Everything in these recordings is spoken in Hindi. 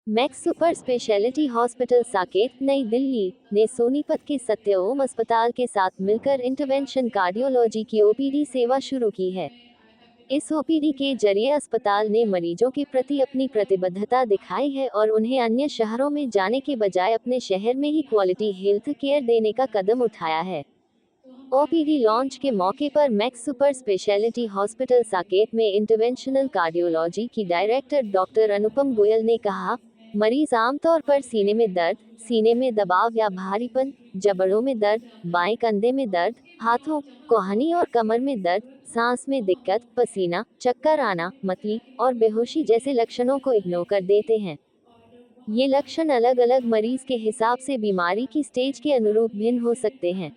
Max super speciality hospital Saket, नई दिल्ली ने सोनीपत के सत्यओम अस्पताल के साथ मिलकर इंटरवेंशन कार्डियोलॉजी की ओपीडी सेवा शुरू की है। इस ओपीडी के जरिए अस्पताल ने मरीजों के प्रति अपनी प्रतिबद्धता दिखाई है और उन्हें अन्य शहरों में जाने के बजाय अपने शहर में ही क्वालिटी हेल्थ केयर देने का कदम उठाया है। ओपीडी लॉन्च के मौके पर max super speciality hospital Saket में इंटरवेंशनल कार्डियोलॉजी की डायरेक्टर डॉक्टर अनुपम गोयल ने कहा, मरीज आमतौर पर सीने में दर्द, सीने में दबाव या भारीपन, जबड़ों में दर्द, बाएं कंधे में दर्द, हाथों, कोहनी और कमर में दर्द, सांस में दिक्कत, पसीना, चक्कर आना, मतली और बेहोशी जैसे लक्षणों को इग्नोर कर देते हैं। ये लक्षण अलग अलग मरीज के हिसाब से बीमारी की स्टेज के अनुरूप भिन्न हो सकते हैं।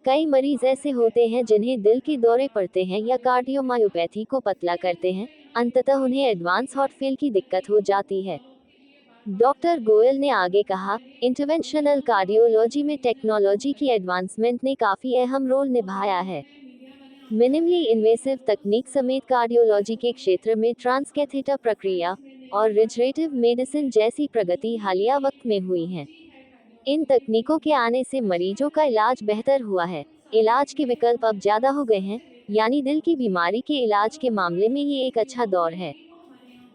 कई मरीज ऐसे होते हैं जिन्हें दिल के दौरे पड़ते हैं या कार्डियोमायोपैथी को पतला करते हैं, अंततः उन्हें एडवांस हार्ट फेल की दिक्कत हो जाती है। डॉक्टर गोयल ने आगे कहा, इंटरवेंशनल कार्डियोलॉजी में टेक्नोलॉजी की एडवांसमेंट ने काफ़ी अहम रोल निभाया है। मिनिमली इन्वेसिव तकनीक समेत कार्डियोलॉजी के क्षेत्र में ट्रांसकैथेटर प्रक्रिया और रिजनरेटिव मेडिसिन जैसी प्रगति हालिया वक्त में हुई है। इन तकनीकों के आने से मरीजों का इलाज बेहतर हुआ है। इलाज के विकल्प अब ज़्यादा हो गए हैं, यानी दिल की बीमारी के इलाज के मामले में ये एक अच्छा दौर है।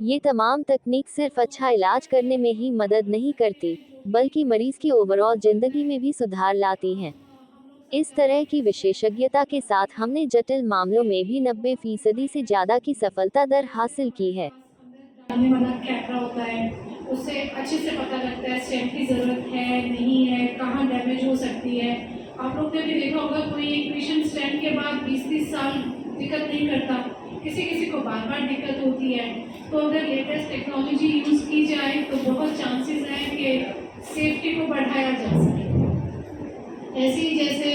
ये तमाम तकनीक सिर्फ अच्छा इलाज करने में ही मदद नहीं करती, बल्कि मरीज की ओवरऑल जिंदगी में भी सुधार लाती हैं। इस तरह की विशेषज्ञता के साथ हमने जटिल मामलों में भी 90% से ज़्यादा की सफलता दर हासिल की है। जानने वाला कैमरा होता है, उससे अच्छे से पता लगता है स्टेंट की ज़रूरत है, नहीं है, कहाँ डैमेज हो सकती है। आप लोग ने भी देखा होगा, कोई एक पेशेंट स्टेंट के बाद 20-30 साल दिक्कत नहीं करता, किसी किसी को बार बार दिक्कत होती है। तो अगर लेटेस्ट टेक्नोलॉजी यूज़ की जाए तो बहुत चांसेस हैं कि सेफ्टी को बढ़ाया जा सके। ऐसे ही जैसे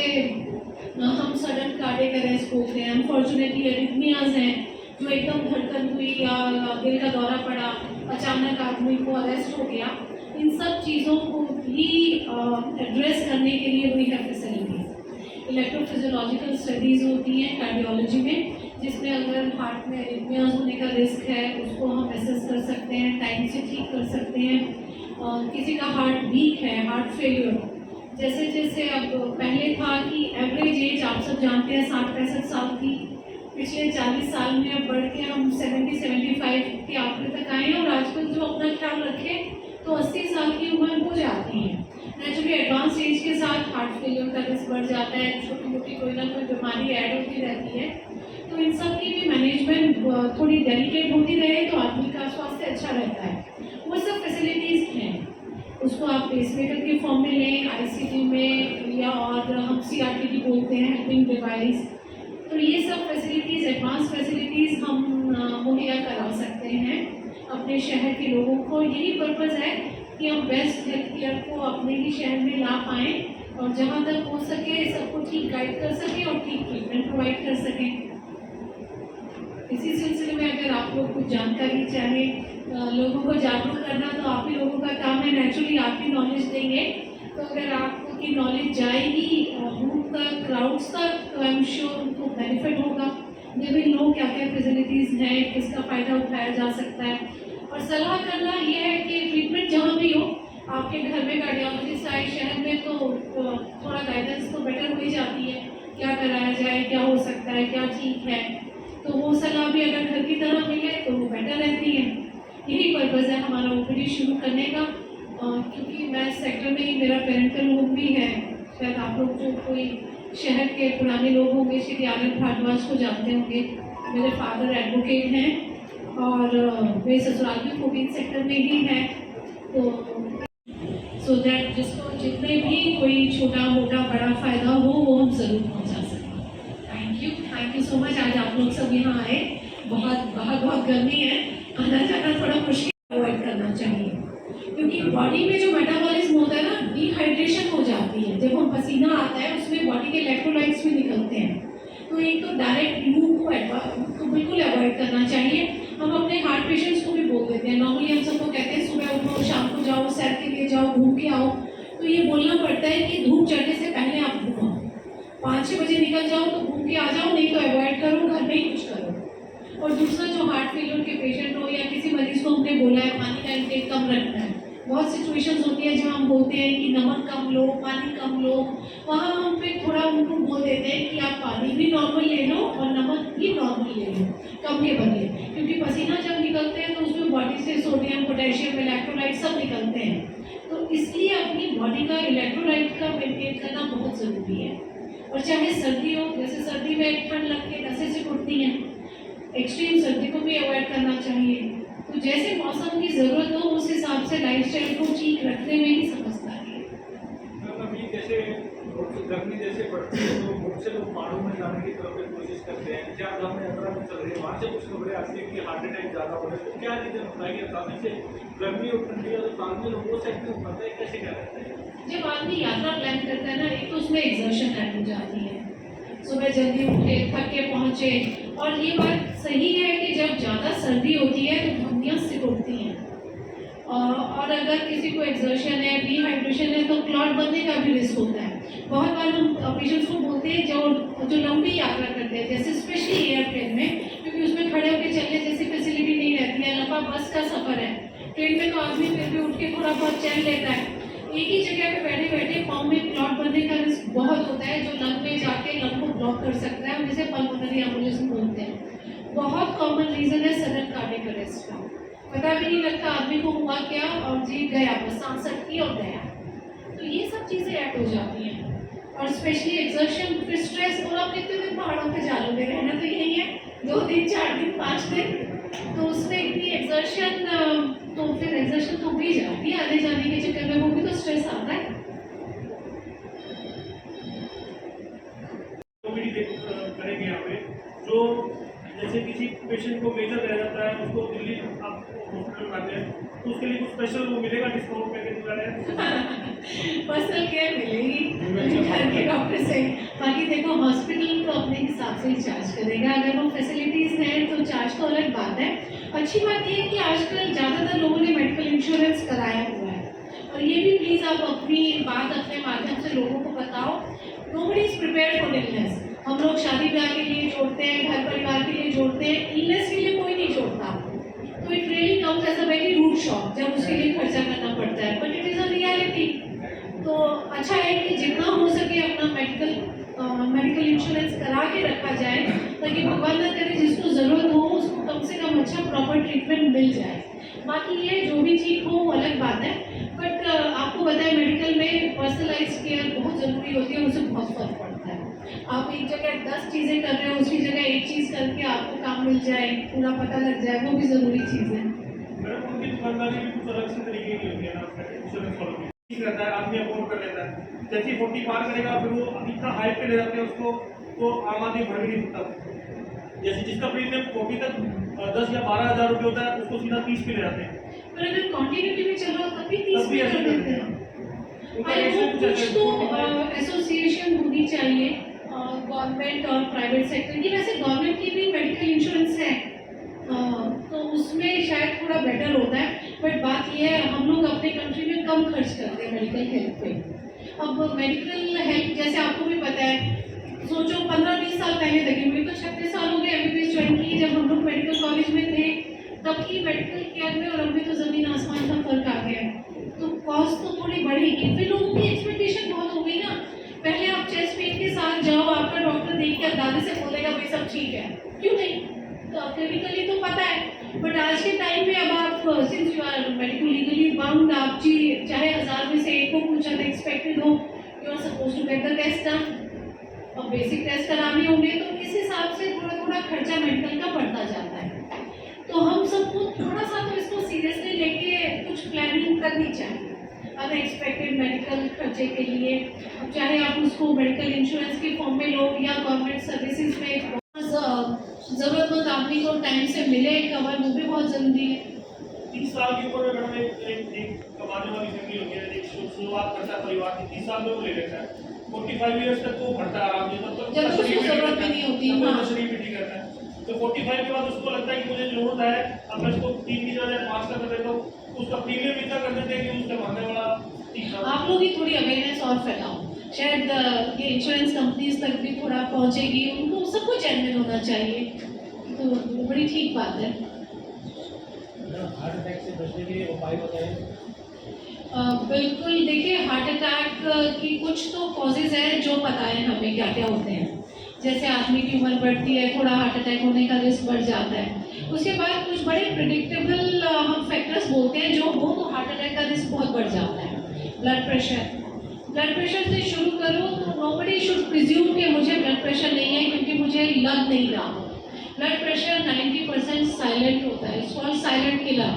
हम सडन कार्डियक अरेस्ट बोलते हैं, अनफॉर्चुनेटली एरिथमियाज हैं, जो एकदम धड़कन हुई या दिल का दौरा पड़ा, अचानक आदमी को अरेस्ट हो गया, इन सब चीज़ों को भी एड्रेस करने के लिए हुई है फैसिलिटीज। इलेक्ट्रोफिजियोलॉजिकल स्टडीज़ होती हैं कार्डियोलॉजी में, जिसमें अगर हार्ट में एरिथमियाज होने का रिस्क है उसको हम असेस कर सकते हैं, टाइम से ठीक कर सकते हैं। किसी का हार्ट वीक है, हार्ट फेलियर, जैसे जैसे अब पहले था कि एवरेज एज आप सब जानते हैं 60-65 साल की, पिछले 40 साल में अब बढ़ के हम 70-75 के आंकड़े तक आए हैं। और आजकल जो अपना ख्याल रखें तो 80 साल की उम्र हो जाती है। नेचुरली एडवांस एज के साथ हार्ट फेलियर का रिस्क बढ़ जाता है, छोटी मोटी कोई ना कोई बीमारी ऐड होती रहती है। तो इन सब की भी मैनेजमेंट थोड़ी डेलिकेट होती रहे तो आदमी का स्वास्थ्य अच्छा रहता है। वो सब फैसिलिटीज़ हैं, उसको आप पेसमेकर के फॉर्म में लें, आईसीयू में, या और हम सीआरटी बोलते हैं, हेल्पिंग डिवाइस। तो ये सब फैसिलिटीज़, एडवांस फैसिलिटीज़ हम मुहैया करा सकते हैं अपने शहर के लोगों को। यही पर्पज़ है कि हम बेस्ट हेल्थ केयर को अपने ही शहर में ला पाएँ और जहाँ तक हो सके सबको ठीक गाइड कर सकें और ठीक ट्रीटमेंट प्रोवाइड कर सकें। इसी सिलसिले में अगर आप लोग कुछ जानकारी चाहें, लोगों को जागरूक करना तो आप ही लोगों का काम है। नेचुरली आप ही नॉलेज देंगे, तो अगर आपको की नॉलेज जाएगी रूम तक, क्राउड्स तक, तो आई एम श्योर उनको बेनिफिट होगा। दे विल नो क्या क्या फैसिलिटीज़ हैं, किसका फ़ायदा उठाया जा सकता है। और सलाह करना ये है कि ट्रीटमेंट जहाँ भी हो, आपके घर में कार्डियोलॉजिस्ट आए शहर में तो थोड़ा गाइडेंस तो बेटर हो ही जाती है, क्या कराया जाए, क्या हो सकता है, क्या ठीक है। तो वो सलाह भी अगर घर की तरह मिले तो वो बेटर रहती है। यही पर्पज़ है हमारा ओपीडी शुरू करने का। क्योंकि मैं सेक्टर में ही, मेरा पेरेंटल होम भी है। शायद आप लोग जो कोई शहर के पुराने लोग होंगे, श्री आनंद भारद्वाज को जानते होंगे। मेरे फादर एडवोकेट हैं और मेरे ससुराल भी 14 सेक्टर में ही है। तो सो दैट जिसको जितने भी कोई छोटा मोटा बड़ा फ़ायदा हो वो हम ज़रूर पहुँचा सकें। Thank you so much. आज आप लोग सब यहाँ आए, बहुत गर्मी है, आना जाना थोड़ा मुश्किल अवॉइड करना चाहिए, क्योंकि बॉडी में जो मेटाबॉलिज्म होता है ना, डिहाइड्रेशन हो जाती है। जब हम पसीना आता है उसमें बॉडी के इलेक्ट्रोलाइट्स भी निकलते हैं। तो एक तो डायरेक्ट यूँ को बिल्कुल अवॉइड करना चाहिए। हम अपने हार्ट पेशेंट्स को भी बोल देते हैं, नॉर्मली हम सबको कहते हैं सुबह उठो, शाम को जाओ, सैर के लिए जाओ, घूम के आओ। तो ये बोलना पड़ता है कि धूप चढ़ने से पहले आप घूमो, 5-6 बजे निकल जाओ तो घूम के आ जाओ, नहीं तो अवॉइड करो, घर में ही कुछ करो। और दूसरा जो हार्ट फेलियर के पेशेंट हो या किसी मरीज को हमने बोला है पानी का इंटेक कम रखना है, बहुत सिचुएशंस होती है जहाँ हम बोलते हैं कि नमक कम लो, पानी कम लो, वहाँ हम फिर थोड़ा उनको बोल देते हैं कि आप पानी भी नॉर्मल ले लो और नमक भी नॉर्मल ले लो, कम के बदले, क्योंकि पसीना जब निकलते हैं तो उसमें बॉडी से सोडियम, पोटेशियम, इलेक्ट्रोलाइट सब निकलते हैं, तो इसलिए अपनी बॉडी का इलेक्ट्रोलाइट का मेंटेन करना बहुत ज़रूरी है। और चाहे सर्दी हो, जैसे सर्दी में ठंड लग के नसें सिकुड़ती हैं, एक्सट्रीम सर्दी को भी अवॉइड करना चाहिए। तो जैसे मौसम की ज़रूरत हो उस हिसाब से लाइफस्टाइल को ठीक रखने में ही समझदारी है। अभी जैसे गर्मी जैसे बढ़ती है तो बहुत से लोग पहाड़ों में जाने की तरफ कोशिश करते हैं, क्या धाम में यात्रा में चल रही है, वहाँ से कुछ खबरें आती है कि हार्ट अटैक ज़्यादा हो रहे हैं, तो क्या रीजन होता है कि अचानक से गर्मी और ठंडी और तालमेल वो सेट में होता है, कैसे क्या रहता है? जब आदमी यात्रा प्लान करता है ना, एक तो उसमें एग्जर्शन ऐड हो जाती है, सुबह जल्दी उठे, थक के पहुँचे, और ये बात सही है कि जब ज़्यादा सर्दी होती है तो धमनियाँ सिकुड़ती हैं, और अगर किसी को एक्सर्शन है, डिहाइड्रेशन है, तो क्लॉट बनने का भी रिस्क होता है। बहुत बार हम पेशेंट्स को बोलते हैं जो लंबी यात्रा करते हैं, जैसे स्पेशली एयरप्लेन में, क्योंकि उसमें खड़े होकर चलने जैसी फैसिलिटी नहीं रहती है, लंबा बस का सफ़र है, ट्रेन में तो आदमी फिर भी उठ के थोड़ा बहुत चल लेता है, एक ही जगह पे बैठे बैठे पाँव में क्लॉट बनने का रिस्क बहुत होता है, जो लंग में जाके लंग को ब्लॉक कर सकता है, जिसे पल्मोनरी एम्बोलिज्म बोलते हैं। बहुत कॉमन रीज़न है सडन कार्डियक अरेस्ट का, पता भी नहीं लगता आदमी को हुआ क्या, और जी गया, बस सांस सटकी और गया। तो ये सब चीज़ें ऐड हो जाती हैं, और स्पेशली एक्सर्शन, फिर स्ट्रेस, और आप कितने दिन पहाड़ों पे जालोगे, रहना तो यही है 2 दिन, 4 दिन, 5 दिन, तो उसमें इतनी एक्सर्शन, तो फिर एक्सर्शन तो हो ही जाती है, आने जाने के चक्कर में वो भी तो स्ट्रेस आता है। करेंगे यहाँ पे जो जैसे किसी पेशेंट को मेजर रह जाता है, उसको दिल्ली आप हॉस्पिटल में आते हैं, तो उसके लिए कुछ स्पेशल वो मिलेगा, डिस्काउंट करके दिला रहे हैं? पर्सनल केयर मिलेगी घर के डॉक्टर से, बाकी देखो हॉस्पिटल तो अपने हिसाब से ही चार्ज करेगा, अगर वो फैसिलिटीज़ हैं तो चार्ज तो अलग बात है। अच्छी बात ये है कि आजकल ज़्यादातर लोगों ने मेडिकल इंश्योरेंस कराया हुआ है, और ये भी प्लीज़ आप अपनी बात अपने माध्यम से लोगों को बताओ। Nobody is prepared for illness. हम लोग शादी ब्याह के लिए जोड़ते हैं, घर परिवार के लिए जोड़ते हैं, इलनेस के लिए कोई नहीं जोड़ता, तो it really comes as a very rude shock जब उसके लिए खर्चा करना पड़ता है, but it is a reality. तो अच्छा है कि जितना हो सके अपना मेडिकल इंश्योरेंस करा के रखा जाए, ताकि भगवान न करे जिसको ज़रूरत हो उसको कम से कम अच्छा प्रॉपर ट्रीटमेंट मिल जाए। बाकी ये जो भी ठीक हो वो अलग बात है, बट आपको पता है मेडिकल में पर्सनलाइज केयर बहुत ज़रूरी होती है, उससे बहुत फर्क पड़ता है। आप एक जगह 10 चीज़ें कर रहे हो, उसी जगह एक चीज़ करके आपको काम मिल जाए, पूरा पता लग जाए, वो भी ज़रूरी चीज़ है। मैडम उनकी दुकानदारी भी कुछ अलग से तरीके की होती है ना, इंश्योरेंस फॉलो की ठीक रहता है, आदमी अफोर्ड कर लेता है, जैसे 40 पार करेगा फिर वो इतना हाइट पे ले जाते हैं उसको, तो आम आदमी भर भी नहीं सकता। जैसे जिसका प्रीमियम 40 तक 10 या 12 हज़ार रुपये होता है, उसको सीधा 30 पे ले जाते हैं। पर अगर कॉन्टिन्यूटी में चलो तब भी 30 पे कर देते हैं। उनका अरे वो रेशो कुछ कुछ ऐसा तो एसोसिएशन होनी चाहिए गवर्नमेंट और प्राइवेट सेक्टर की। वैसे गवर्नमेंट की भी मेडिकल इंश्योरेंस है, तो उसमें शायद थोड़ा बेटर होता है, बट बात यह है हम लोग अपने कंट्री में कम खर्च करते हैं मेडिकल हेल्थ पे। अब मेडिकल हेल्थ जैसे आपको भी पता है, सोचो 15-20 साल पहले तक, मुझे तो 36 साल हो गए एमबीबीएस ज्वाइन की, जब हम लोग मेडिकल कॉलेज में थे तब की मेडिकल केयर में और अब में तो ज़मीन आसमान का फर्क आ गया है, तो कॉस्ट तो थोड़ी बढ़ेगी। फिर लोगों की एक्सपेक्टेशन बहुत हो गई ना, पहले आप चेस्ट पेन के साथ जाओ, आपका डॉक्टर देख के अंदाजे से बोलेगा भाई सब ठीक है, क्यों नहीं, तो क्लिनिकली तो पता है, बट आज के टाइम में अब आप since you are medical legally bound, आप जी चाहे 1000 में से एक को कुछ अनएक्सपेक्टेड हो, you are suppose to get the test done, और बेसिक टेस्ट कराने होंगे, तो इस हिसाब से थोड़ा थोड़ा खर्चा मेडिकल का बढ़ता जाता है। तो हम सबको थोड़ा सा तो इसको सीरियसली लेके कुछ प्लानिंग करनी चाहिए अनएक्सपेक्टेड मेडिकल खर्चे के लिए। अब चाहे आप उसको मेडिकल इंश्योरेंस के फॉर्म में लो या गवर्नमेंट सर्विसेज में, ज़रूरतमंद आदमी को टाइम से मिले कवर, वो भी बहुत ज़रूरी है। 30 साल की उम्र में मैडम एक कमाने वाली फैमिली होती है, एक शुरुआत करता है परिवार की, 30 साल में वो ले लेता है, 45 ईयर्स तक वो भरता है आराम से, तब तक जब उसको ज़रूरत भी नहीं होती, हाँ, शरीर भी ठीक रहता है। तो 45 के बाद उसको लगता है कि मुझे जरूरत है, अब मैं इसको 3 की जगह 5 का कर देता हूँ, तो उसका प्रीमियम इतना कर देते हैं कि उससे भागने वाला 30 साल। आप लोग ही थोड़ी अवेयरनेस और फैलाओ, शायद ये इंश्योरेंस कंपनीज तक भी थोड़ा पहुँचेगी, उनको सबको जेन्युइन होना चाहिए, तो वो बड़ी ठीक बात है। हार्ट अटैक से बचने के लिए उपाय बताएं। बिल्कुल, देखिए हार्ट अटैक की कुछ तो कॉजेज़ हैं जो पता है हमें क्या-क्या होते हैं। जैसे आदमी की उम्र बढ़ती है, थोड़ा हार्ट अटैक होने का रिस्क बढ़ जाता है। उसके बाद कुछ बड़े प्रेडिक्टेबल हम फैक्टर्स बोलते हैं जो हो तो हार्ट अटैक का रिस्क बहुत बढ़ जाता है। ब्लड प्रेशर से शुरू करो तो नोबडी शुड प्रिज्यूम कि मुझे ब्लड प्रेशर नहीं है क्योंकि मुझे लग नहीं रहा। ब्लड प्रेशर 90% साइलेंट होता है, इट्स कॉल्ड साइलेंट किलर।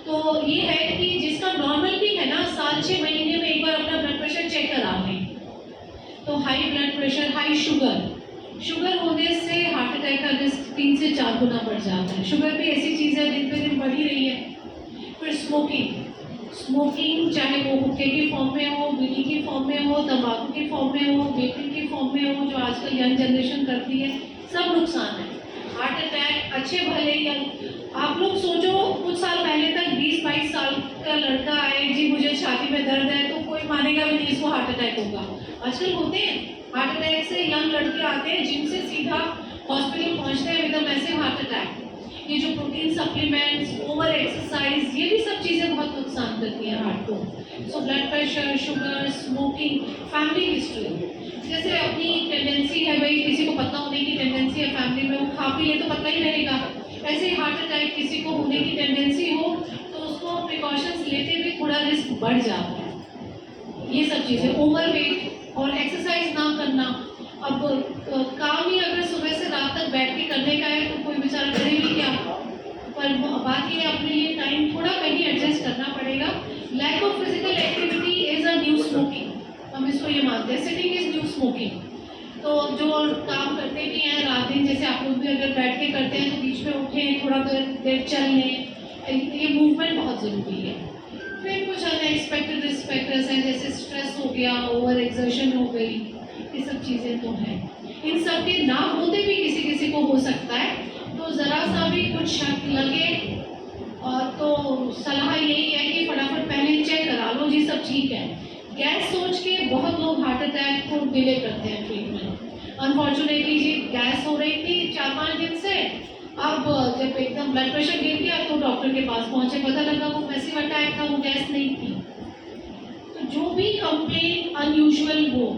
तो ये है कि जिसका नॉर्मल भी है ना, 6 महीने में एक बार अपना ब्लड प्रेशर चेक करा लें। तो high blood pressure, high sugar होने से हार्ट अटैक का रिस्क 3 से 4 गुना बढ़ जाता है। शुगर भी ऐसी चीज़ है दिन पे दिन बढ़ ही रही है। फिर स्मोकिंग चाहे वो हुक्के की फॉर्म में हो, बीड़ी की फॉर्म में हो, तंबाकू की फॉर्म में हो, वेपिंग की फॉर्म में हो, जो आजकल यंग जनरेशन करती है, सब नुकसान है। हार्ट अटैक अच्छे भले यंग, आप लोग सोचो कुछ साल पहले तक 20-22 साल का लड़का आए जी मुझे छाती में दर्द है तो कोई मानेगा भी नहीं इसको हार्ट अटैक होगा। आजकल होते हैं हार्ट अटैक से, यंग लड़के आते हैं जिम से सीधा हॉस्पिटल पहुंचते हैं with a massive heart attack. ये जो प्रोटीन सप्लीमेंट्स, ओवर एक्सरसाइज, ये भी सब चीज़ें बहुत नुकसान करती हैं हार्ट को। So blood pressure, sugar, smoking, family history, जैसे अपनी टेंडेंसी है भाई किसी को पतला होने की टेंडेंसी है फैमिली में, वो खा पी ले तो पतला ही रहेगा। ऐसे ही हार्ट अटैक किसी को होने की टेंडेंसी हो तो उसको प्रिकॉशंस लेते हुए थोड़ा रिस्क बढ़ जाता है। ये सब चीज़ें, ओवरवेट और एक्सरसाइज ना करना। अब काम ही अगर सुबह से रात तक बैठ के करने का है तो कोई बेचारा करे भी क्या, पर बात ये अपने लिए टाइम थोड़ा कहीं एडजस्ट करना पड़ेगा। Lack of physical activity is a new smoking, हम इसको ये मानते हैं, सिटिंग इज न्यू स्मोकिंग। तो जो काम करते भी हैं रात दिन, जैसे आप लोग भी अगर बैठ के करते हैं तो बीच में उठें, थोड़ा देर चल लें, ये मूवमेंट बहुत ज़रूरी है। फिर कुछ अनएक्सपेक्टेड रिस्क फैक्टर्स हैं जैसे स्ट्रेस हो गया, ओवर एक्सर्शन हो गई, ये सब चीज़ें तो हैं। इन सब के ना होते भी किसी किसी को हो सकता है, तो ज़रा सा भी कुछ शक लगे तो सलाह यही है कि फटाफट पहले चेक करा लो जी सब ठीक है। गैस सोच के बहुत लोग हार्ट अटैक को डिले करते हैं ट्रीटमेंट। अनफॉर्चुनेटली जी गैस हो रही थी 4-5 दिन से, अब जब एकदम ब्लड प्रेशर गिर गया तो डॉक्टर के पास पहुंचे, पता लगा वो मैसिव अटैक था, वो गैस नहीं थी। तो जो भी कंप्लेन अनयूजुअल हो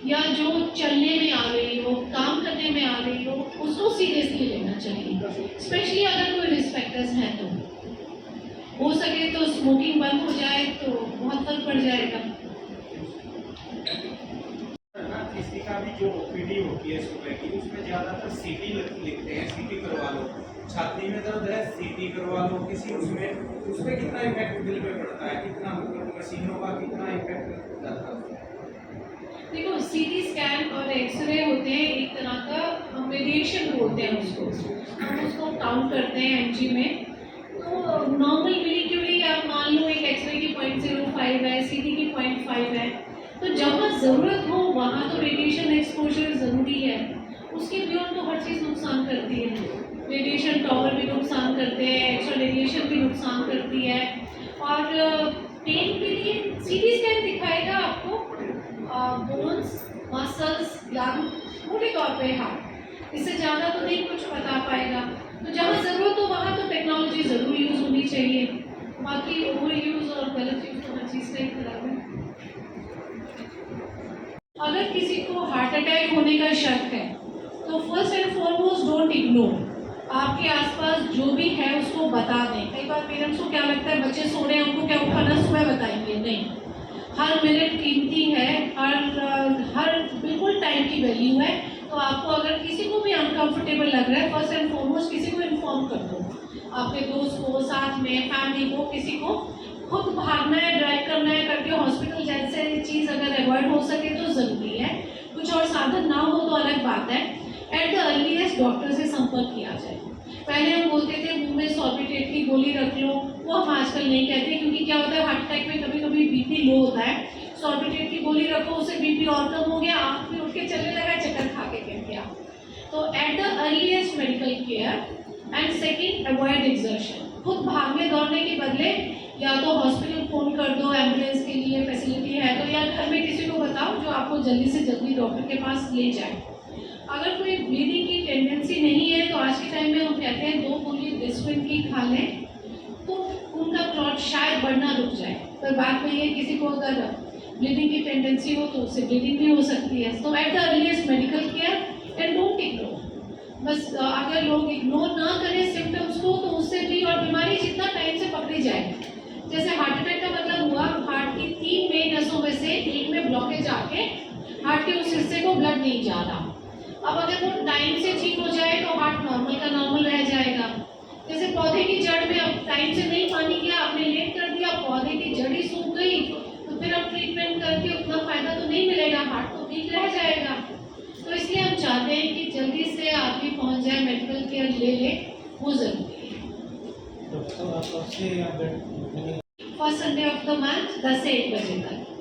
या जो चलने में आ रही हो, काम करने में आ रही हो, उसको सीरियसली लेना चाहिए, स्पेशली अगर कोई रिस्क फैक्टर्स हैं तो। हो सके तो स्मोकिंग बंद हो जाए तो बहुत फर्क पड़ जाएगा। किसी का भी जो ओपीडी होती है सुबह की, उसमें ज़्यादातर सीटी लिखते हैं, सीटी करवा लो, छाती में दर्द है सीटी करवा लो, किसी उसमें कितना इफेक्ट दिल पे पड़ता है, कितना मतलब मशीनों का कितना इफेक्ट जाता है। देखो सीटी स्कैन और एक्सरे होते हैं एक तरह का, हम रेडिएशन बोलते हैं उसको, हम उसको काउंट करते हैं एमजी में। तो नॉर्मल मिलीक्यूली आप मान लो एक एक्सरे की 0.05 है, सीटी की 0.5 है, तो जहाँ ज़रूरत हो वहाँ तो रेडिएशन एक्सपोजर ज़रूरी है। उसके बियॉन्ड तो हर चीज़ नुकसान करती है। रेडिएशन टॉवर भी नुकसान करते हैं, एक्स्ट्रा रेडिएशन भी नुकसान करती है। और पेन के लिए सीटी स्कैन दिखाएगा आपको बोन्स, मसल्स, लंग, मोटे तौर पे हार्ट, इससे ज़्यादा तो नहीं कुछ बता पाएगा। तो जहाँ ज़रूरत हो वहाँ तो टेक्नोलॉजी ज़रूर यूज़ होनी चाहिए, बाकी ओवर यूज़ और गलत यूज़ तो हर चीज़ का ही खराब है। अगर किसी को हार्ट अटैक होने का शक है तो first and foremost don't ignore, आपके आसपास जो भी है उसको बता दें। कई बार पेरेंट्स को क्या लगता है बच्चे सो रहे हैं उनको क्या उठाना सुबह बताएंगे, नहीं, हर मिनट कीमती है, हर बिल्कुल टाइम की वैल्यू है। तो आपको अगर किसी को भी अनकंफर्टेबल लग रहा है फर्स्ट एंड फॉरमोस्ट किसी को इन्फॉर्म कर दो, आपके दोस्त को, साथ में फैमिली को, किसी को। खुद भागना है, ड्राइव करना है करके हॉस्पिटल जैसे चीज़ अगर अवॉइड हो सके तो ज़रूरी है। कुछ और साधन ना हो तो अलग बात है। एट द अर्लीस्ट डॉक्टर से संपर्क किया जाए। पहले हम बोलते थे मुंह में सॉर्बिट्रेट की गोली रख लो, वो हम आजकल नहीं कहते, क्योंकि क्या होता है हार्ट अटैक में कभी कभी बीपी लो होता है, सॉर्बिट्रेट की गोली रखो उससे बीपी और कम हो गया, आँख भी उठ के चलने लगा, चक्कर खा के गिर गया। तो at the earliest medical care and second avoid exertion. खुद भागने दौड़ने के बदले या तो हॉस्पिटल फ़ोन कर दो, एम्बुलेंस के लिए फैसिलिटी है तो, या घर में किसी को बताओ जो आपको जल्दी से जल्दी डॉक्टर के पास ले जाए। अगर कोई ब्लीडिंग की टेंडेंसी नहीं है तो आज के टाइम में हम कहते हैं 2 गोली डिस्प्रिन की खा लें तो उनका क्लॉट शायद बढ़ना रुक जाए, पर बाद में ये किसी को अगर ब्लीडिंग की टेंडेंसी हो तो उससे ब्लीडिंग भी हो सकती है। तो at the earliest medical care and don't ignore. बस अगर लोग इग्नोर ना करें सिम्टम्स को तो उससे भी और बीमारी जितना टाइम से पकड़ी जाएगी। जैसे हार्ट अटैक का मतलब हुआ हार्ट की 3 मेन नसों में से एक में ब्लॉकेज आके हार्ट के उस हिस्से को ब्लड नहीं जा रहा। अब अगर वो टाइम से ठीक हो जाए तो हार्ट नॉर्मल का नॉर्मल रह जाएगा। जैसे पौधे की जड़ में अब टाइम से नहीं पानी गया, आपने लेट कर दिया, पौधे की जड़ ही सूख गई, तो फिर अब ट्रीटमेंट करके उतना फायदा तो नहीं मिलेगा, हार्ट तो वीक रह जाएगा। तो इसलिए हम चाहते हैं कि जल्दी से आदमी पहुंच जाए, मेडिकल केयर ले ले, वो जरूरी है। First Sunday off the month 10 से 1 बजे तक।